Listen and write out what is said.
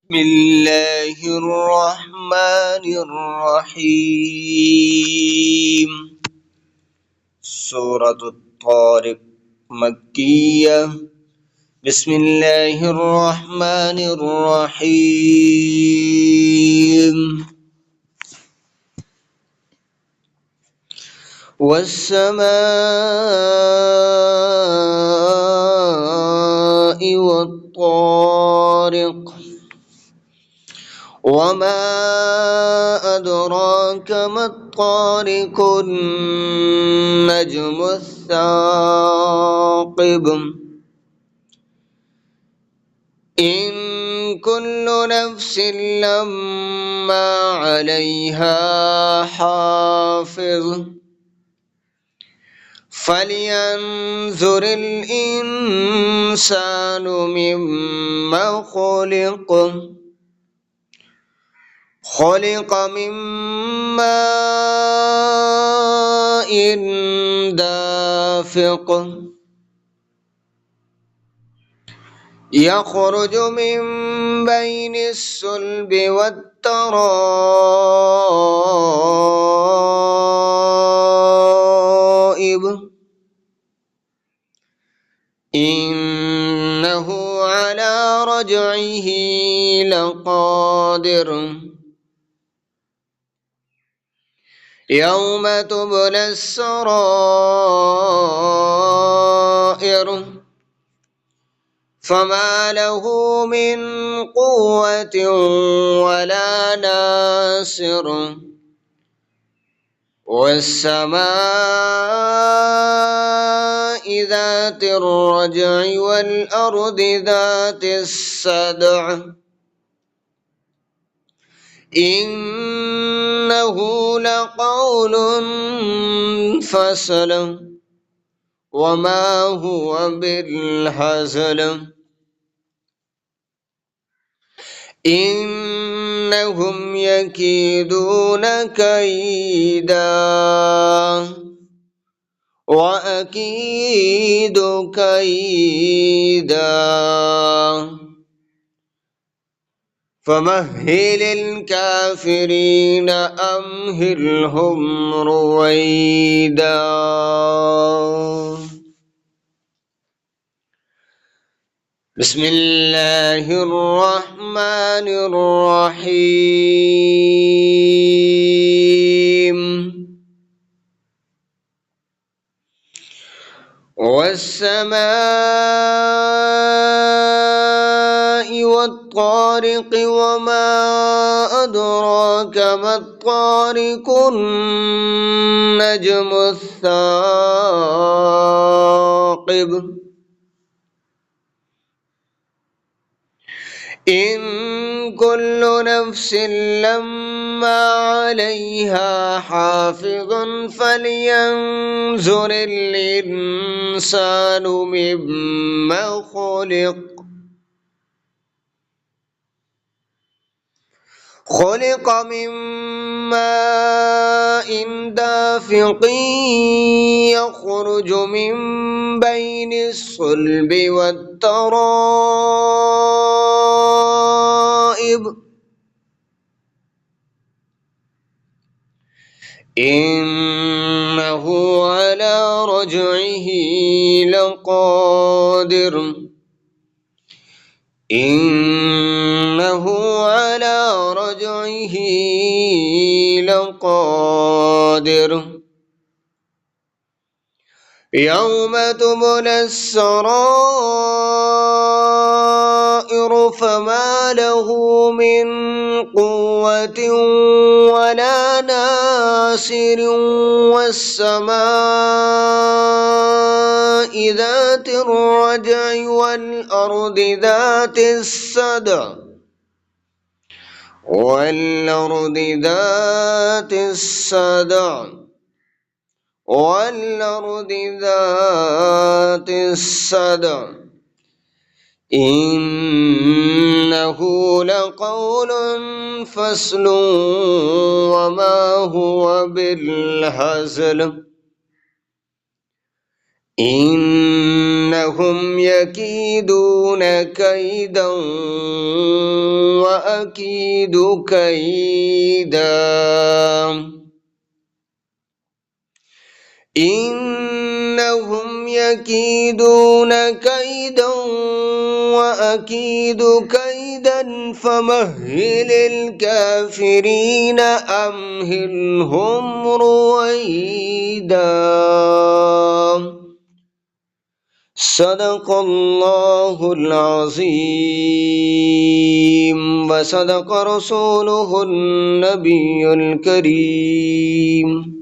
بسم الله الرحمن الرحيم. سورة الطارق مكية. بسم الله الرحمن الرحيم. والسماء والطارق وما أدراك ما الطارق النجم الثاقب إن كل نفس لما عليها حافظ فلينظر الإنسان مما خلق من ماء دافق يخرج من بين الصلب والترائب إنه على رجعه لقادر يوم تبلى السرائر فما له من قوة ولا ناصر والسماء ذات الرجع والأرض ذات الصدع إنه لقول فصل وما هو بالهزل إنهم يكيدون كيدا وأكيد كيدا فمهل الكافرين أمهلهم رويدا. بسم الله الرحمن الرحيم. والسماء والطارق وما أدراك ما الطارق النجم الثاقب إن كل نفس لما عليها حافظ فلينظر الإنسان مما خلق من ماء دافق يخرج من بين الصلب والترائب إنه على رجعه لقادر إنه على رجعه لقادر يوم تبلى السرائر فما له من قوة ولا ناصر والسماء ذات الرجع والأرض ذات الصدع والأرض ذات الصدع إنه لقول فصل وما هو بالهزل إنهم يكيدون كيدا وأكيد كيدا إنهم يكيدون كيدا وأكيد كيدا فمهل الكافرين أمهلهم رويدا صدق الله العظيم وصدق رسوله النبي الكريم